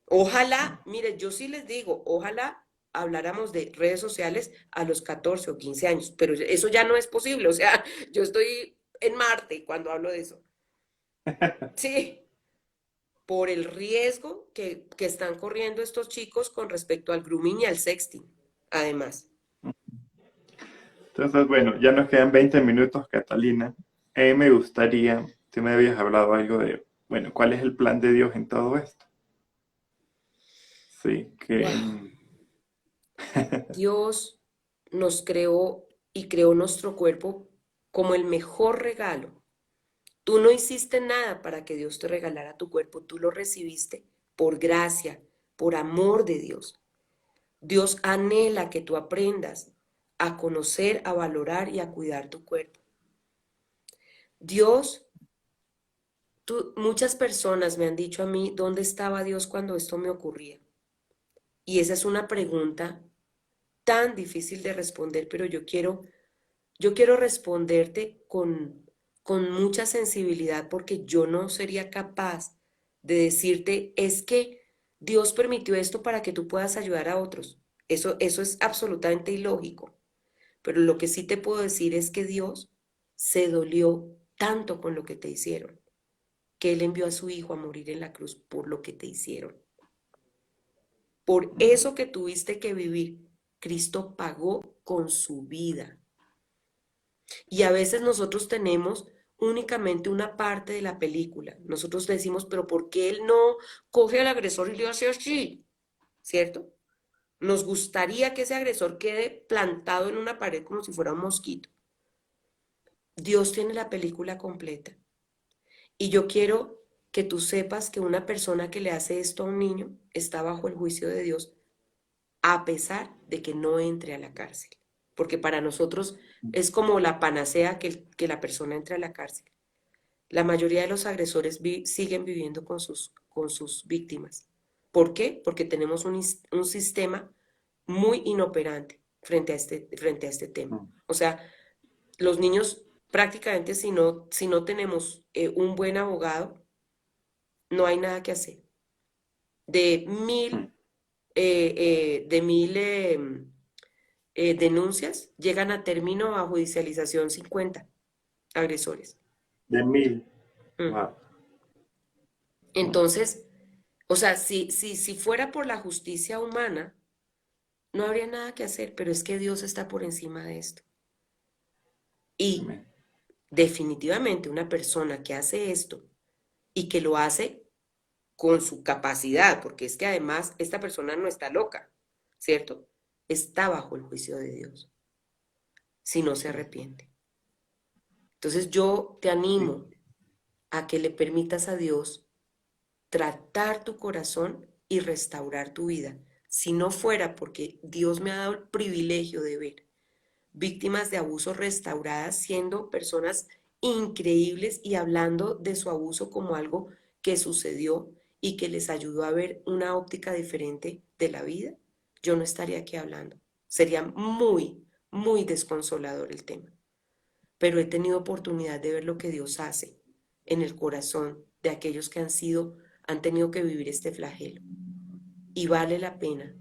Ojalá, mire, yo sí les digo, ojalá habláramos de redes sociales a los 14 o 15 años, pero eso ya no es posible, o sea, yo estoy en Marte cuando hablo de eso. Sí, por el riesgo que están corriendo estos chicos con respecto al grooming y al sexting, además. Entonces, bueno, ya nos quedan 20 minutos, Catalina. A mí me gustaría, si me habías hablado algo de, bueno, ¿cuál es el plan de Dios en todo esto? Sí, que... Wow. Dios nos creó y creó nuestro cuerpo como el mejor regalo. Tú no hiciste nada para que Dios te regalara tu cuerpo, tú lo recibiste por gracia, por amor de Dios. Dios anhela que tú aprendas a conocer, a valorar y a cuidar tu cuerpo. Dios, muchas personas me han dicho a mí, ¿dónde estaba Dios cuando esto me ocurría? Y esa es una pregunta tan difícil de responder, pero yo quiero responderte con mucha sensibilidad porque yo no sería capaz de decirte, es que Dios permitió esto para que tú puedas ayudar a otros. Eso es absolutamente ilógico. Pero lo que sí te puedo decir es que Dios se dolió tanto con lo que te hicieron, que Él envió a su Hijo a morir en la cruz por lo que te hicieron. Por eso que tuviste que vivir, Cristo pagó con su vida. Y a veces nosotros tenemos únicamente una parte de la película. Nosotros decimos, pero ¿por qué él no coge al agresor y le hace así? ¿Cierto? Nos gustaría que ese agresor quede plantado en una pared como si fuera un mosquito. Dios tiene la película completa. Y yo quiero que tú sepas que una persona que le hace esto a un niño está bajo el juicio de Dios a pesar de que no entre a la cárcel. Porque para nosotros es como la panacea que la persona entre a la cárcel. La mayoría de los agresores siguen viviendo con sus víctimas. ¿Por qué? Porque tenemos un sistema muy inoperante frente a este tema. O sea, los niños prácticamente si no tenemos un buen abogado, no hay nada que hacer. De mil, denuncias, llegan a término a judicialización 50 agresores. De 1000. Mm. Wow. Entonces, o sea, si fuera por la justicia humana, no habría nada que hacer, pero es que Dios está por encima de esto. Y Amén. definitivamente una persona que hace esto y que lo hace con su capacidad, porque es que además esta persona no está loca, ¿cierto? Está bajo el juicio de Dios, si no se arrepiente. Entonces yo te Sí. animo a que le permitas a Dios tratar tu corazón y restaurar tu vida. Si no fuera porque Dios me ha dado el privilegio de ver víctimas de abuso restauradas siendo personas increíbles y hablando de su abuso como algo que sucedió y que les ayudó a ver una óptica diferente de la vida, yo no estaría aquí hablando. Sería muy, muy desconsolador el tema. Pero he tenido oportunidad de ver lo que Dios hace en el corazón de aquellos que han tenido que vivir este flagelo. Y vale la pena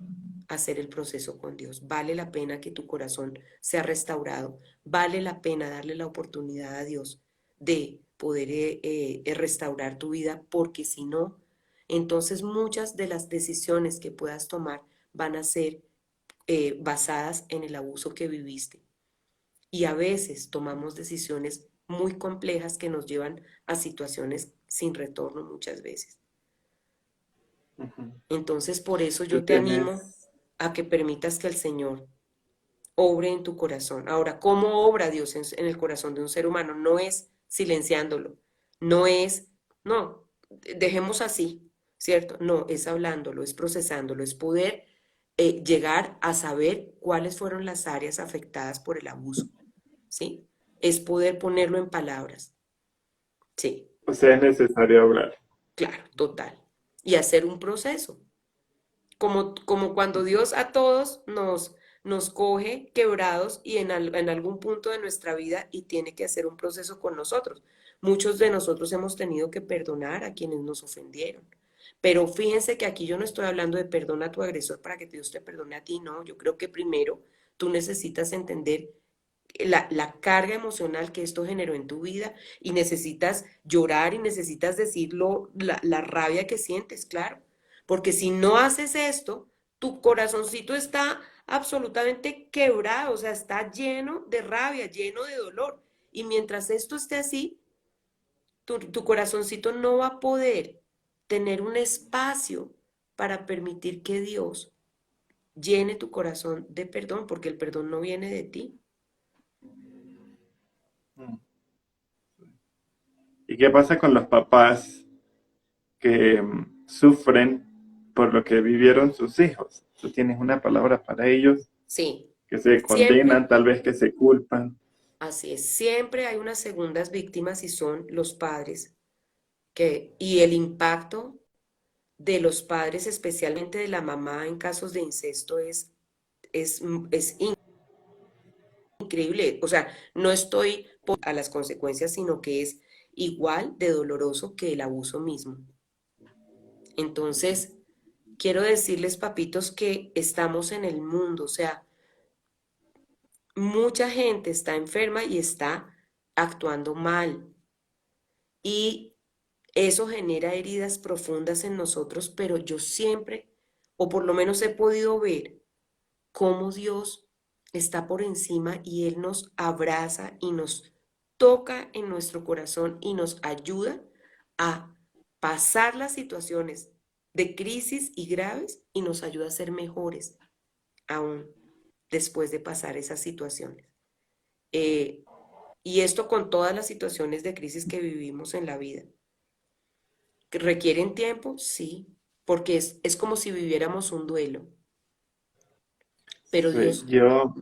hacer el proceso con Dios, vale la pena que tu corazón sea restaurado, vale la pena darle la oportunidad a Dios de poder restaurar tu vida, porque si no, entonces muchas de las decisiones que puedas tomar van a ser basadas en el abuso que viviste. Y a veces tomamos decisiones muy complejas que nos llevan a situaciones sin retorno muchas veces. Ujú. Entonces, por eso Tú yo te animo tienes... a que permitas que el Señor obre en tu corazón. Ahora, ¿cómo obra Dios en el corazón de un ser humano? No es silenciándolo, no, dejemos así, ¿cierto? No, es hablándolo, es procesándolo, es poder llegar a saber cuáles fueron las áreas afectadas por el abuso, ¿sí? Es poder ponerlo en palabras, sí, O sea, es necesario hablar. claro, total. Y hacer un proceso. Como cuando Dios a todos nos coge quebrados y en algún punto de nuestra vida y tiene que hacer un proceso con nosotros. Muchos de nosotros hemos tenido que perdonar a quienes nos ofendieron. Pero fíjense que aquí yo no estoy hablando de perdona a tu agresor para que Dios te perdone a ti, no. Yo creo que primero tú necesitas entender la carga emocional que esto generó en tu vida y necesitas llorar y necesitas decirlo, la rabia que sientes, claro. Porque si no haces esto, tu corazoncito está absolutamente quebrado, o sea, está lleno de rabia, lleno de dolor. Y mientras esto esté así, tu corazoncito no va a poder tener un espacio para permitir que Dios llene tu corazón de perdón, porque el perdón no viene de ti. Mm. ¿Y qué pasa con los papás que sufren por lo que vivieron sus hijos? ¿Tú tienes una palabra para ellos? Sí, Que se siempre, condenan, tal vez que se culpan. así es, siempre hay unas segundas víctimas y son los padres, y el impacto de los padres, especialmente de la mamá en casos de incesto, es increíble. O sea, no estoy a las consecuencias, sino que es igual de doloroso que el abuso mismo. Entonces, quiero decirles, papitos, que estamos en el mundo, o sea, mucha gente está enferma y está actuando mal. Y eso genera heridas profundas en nosotros, pero yo siempre, o por lo menos he podido ver cómo Dios está por encima y Él nos abraza y nos toca en nuestro corazón y nos ayuda a pasar las situaciones de crisis y graves y nos ayuda a ser mejores aún después de pasar esas situaciones. Eh, y esto con todas las situaciones de crisis que vivimos en la vida. ¿Que requieren tiempo? Sí, porque es como si viviéramos un duelo. Pero Sí, Dios,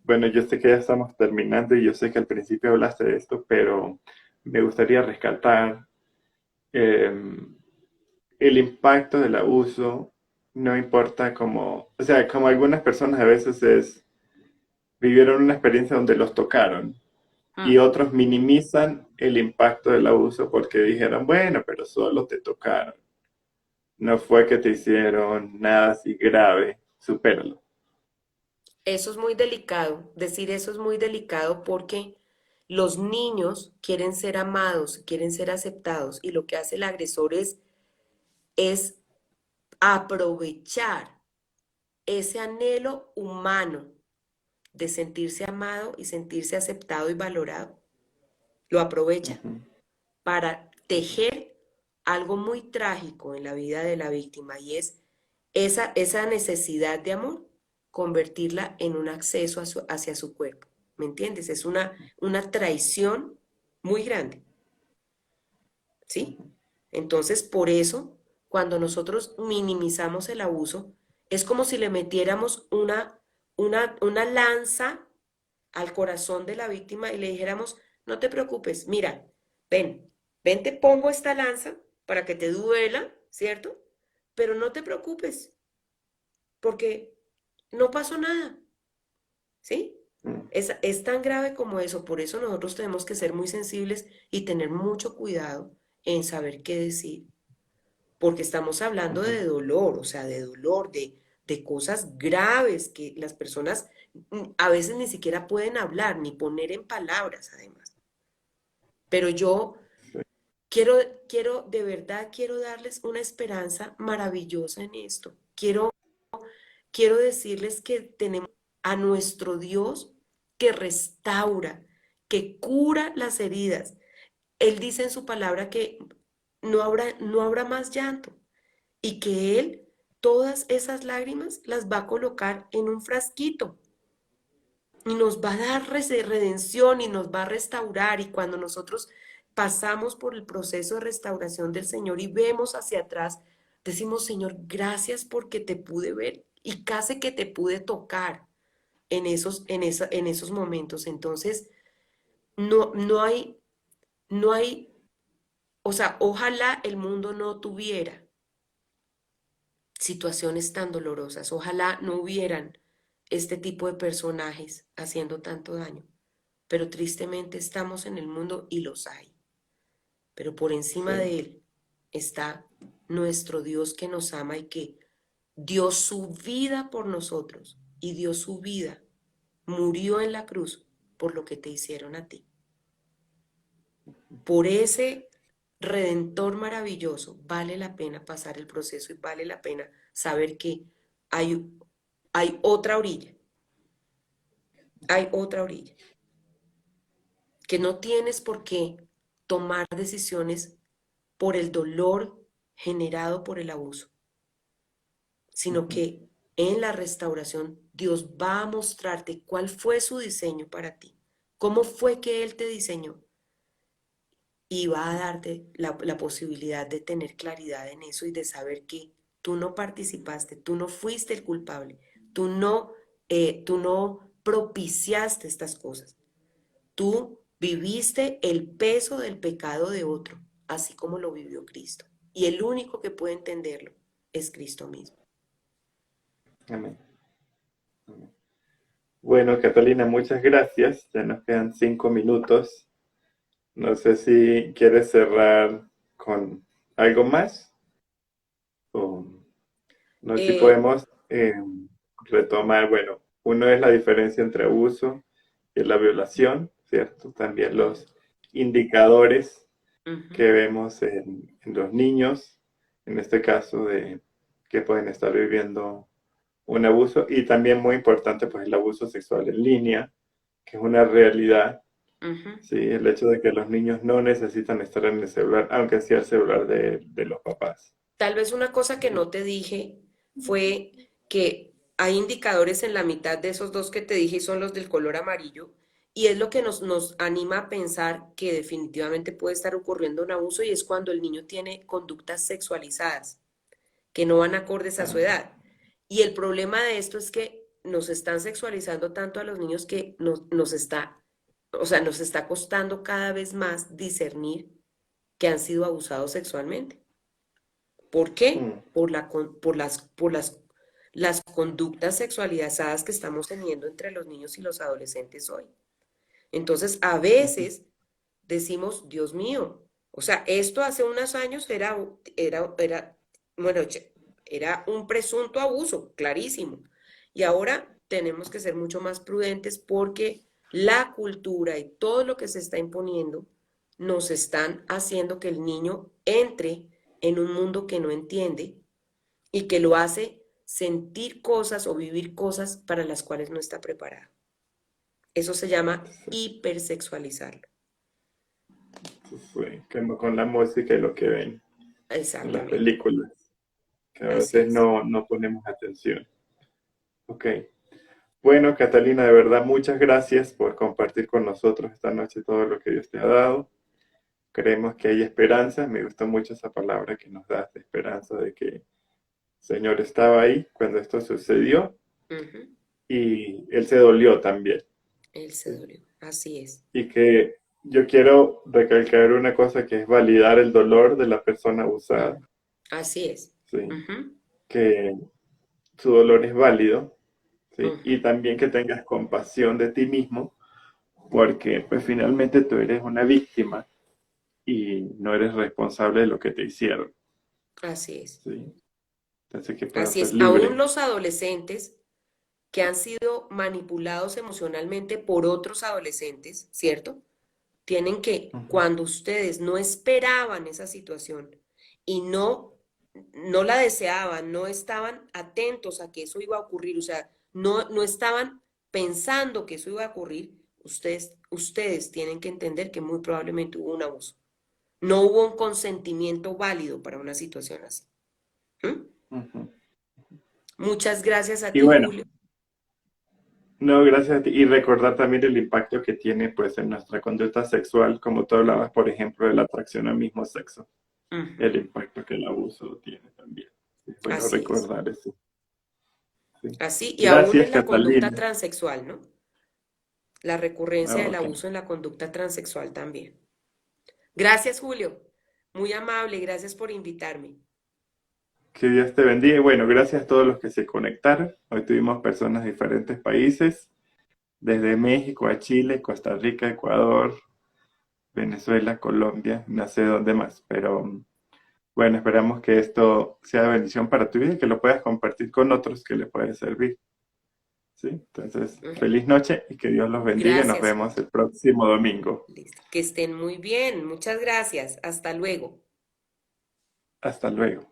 bueno, yo sé que ya estamos terminando y yo sé que al principio hablaste de esto, pero me gustaría rescatar em, el impacto del abuso, no importa cómo, o sea, como algunas personas a veces vivieron una experiencia donde los tocaron y mm, otros minimizan el impacto del abuso porque dijeron, bueno, pero solo te tocaron, no fue que te hicieron nada así grave, supéralo. eso es muy delicado. Decir eso es muy delicado porque los niños quieren ser amados, quieren ser aceptados y lo que hace el agresor es aprovechar ese anhelo humano de sentirse amado y sentirse aceptado y valorado. Lo aprovecha Ujú, para tejer algo muy trágico en la vida de la víctima y es esa necesidad de amor, convertirla en un acceso hacia su cuerpo. ¿Me entiendes? Es una traición muy grande, ¿sí? ujú, Entonces, por eso, cuando nosotros minimizamos el abuso, es como si le metiéramos una lanza al corazón de la víctima y le dijéramos, no te preocupes, mira, ven, te pongo esta lanza para que te duela, ¿cierto? Pero no te preocupes, porque no pasó nada, ¿sí? ujú, Es tan grave como eso, por eso nosotros tenemos que ser muy sensibles y tener mucho cuidado en saber qué decir, porque estamos hablando ujú. de dolor, o sea, de dolor, de cosas graves que las personas a veces ni siquiera pueden hablar ni poner en palabras, además. Pero yo Sí. quiero, de verdad, quiero darles una esperanza maravillosa en esto. Quiero decirles que tenemos a nuestro Dios que restaura, que cura las heridas. Él dice en su palabra que no habrá más llanto y que Él todas esas lágrimas las va a colocar en un frasquito y nos va a dar redención y nos va a restaurar. Y cuando nosotros pasamos por el proceso de restauración del Señor y vemos hacia atrás, decimos, Señor, gracias porque te pude ver y casi que te pude tocar en esos momentos. Entonces, no hay, o sea, ojalá el mundo no tuviera situaciones tan dolorosas, ojalá no hubieran este tipo de personajes haciendo tanto daño, pero tristemente estamos en el mundo y los hay, pero por encima Sí. de él está nuestro Dios que nos ama y que dio su vida por nosotros y dio su vida, murió en la cruz por lo que te hicieron a ti. Por ese redentor maravilloso vale la pena pasar el proceso y vale la pena saber que hay hay otra orilla, hay otra orilla, que no tienes por qué tomar decisiones por el dolor generado por el abuso, sino Ujú. que en la restauración Dios va a mostrarte cuál fue su diseño para ti, cómo fue que Él te diseñó y va a darte la posibilidad de tener claridad en eso y de saber que tú no participaste, tú no fuiste el culpable, tú no propiciaste estas cosas, tú viviste el peso del pecado de otro, así como lo vivió Cristo. Y el único que puede entenderlo es Cristo mismo. Amén. Amén. Bueno, Catalina, muchas gracias. Ya nos quedan 5 minutos. No sé si quieres cerrar con algo más o no, si Eh, podemos retomar, bueno, uno es la diferencia entre abuso y la violación, ¿cierto? También los indicadores Ujú. que vemos en los niños, en este caso de que pueden estar viviendo un abuso y también muy importante pues el abuso sexual en línea, que es una realidad, Ujú. sí, el hecho de que los niños no necesitan estar en el celular, aunque sea el celular de los papás. Tal vez una cosa que Sí. no te dije fue que hay indicadores en la mitad de esos dos que te dije y son los del color amarillo. Y es lo que nos anima a pensar que definitivamente puede estar ocurriendo un abuso y es cuando el niño tiene conductas sexualizadas que no van acordes a su Ah, edad. Y el problema de esto es que nos están sexualizando tanto a los niños que o sea, nos está costando cada vez más discernir que han sido abusados sexualmente. ¿Por qué? mm, Las conductas sexualizadas que estamos teniendo entre los niños y los adolescentes hoy. Entonces, a ujú, veces decimos, Dios mío, o sea, esto hace unos años bueno, era un presunto abuso, clarísimo. Y ahora tenemos que ser mucho más prudentes porque la cultura y todo lo que se está imponiendo nos están haciendo que el niño entre en un mundo que no entiende y que lo hace sentir cosas o vivir cosas para las cuales no está preparado. Eso se llama sí, hipersexualizarlo. sí, sí, como con la música y lo que ven en las Exactamente. películas, que a Así veces es. no ponemos atención. Ok. Bueno, Catalina, de verdad, muchas gracias por compartir con nosotros esta noche todo lo que Dios te ha dado. Creemos que hay esperanza. Me gustó mucho esa palabra que nos das de esperanza de que el Señor estaba ahí cuando esto sucedió Ujú. y Él se dolió también. Él se ¿Sí? dolió. Así es. Y que yo quiero recalcar una cosa que es validar el dolor de la persona abusada. Mm. Así es. ¿Sí? Ujú. Que su dolor es válido. ¿Sí? Ujú. Y también que tengas compasión de ti mismo porque pues finalmente tú eres una víctima y no eres responsable de lo que te hicieron, Así es. ¿sí? Entonces que puedas Así ser es. Aún libre. los adolescentes que han sido manipulados emocionalmente por otros adolescentes, ¿cierto? Tienen que, Ujú. cuando ustedes no esperaban esa situación y no la deseaban, no estaban atentos a que eso iba a ocurrir, o sea, no estaban pensando que eso iba a ocurrir, ustedes tienen que entender que muy probablemente hubo un abuso. No hubo un consentimiento válido para una situación así. ¿Mm? Ujú. Muchas gracias a Y ti, bueno, Julio. no, gracias a ti. Y recordar también el impacto que tiene pues en nuestra conducta sexual, como tú hablabas, por ejemplo, de la atracción al mismo sexo, el Ujú. impacto que el abuso tiene también. Es bueno Así es. recordar eso. Sí. Así, y aún Gracias, en la conducta Catalina. transexual, ¿no? La Ah, recurrencia del ok. abuso en la conducta transexual también. Gracias, Julio. Muy amable, gracias por invitarme. Que Dios te bendiga. Y bueno, gracias a todos los que se conectaron. Hoy tuvimos personas de diferentes países, desde México a Chile, Costa Rica, Ecuador, Venezuela, Colombia, no sé dónde más, pero bueno, esperamos que esto sea de bendición para tu vida y que lo puedas compartir con otros que le puede servir. ¿Sí? Entonces, Ujú. feliz noche y que Dios los bendiga. Nos Gracias, vemos Julio. el próximo domingo. Listo. Que estén muy bien. Muchas gracias. Hasta luego. Hasta luego.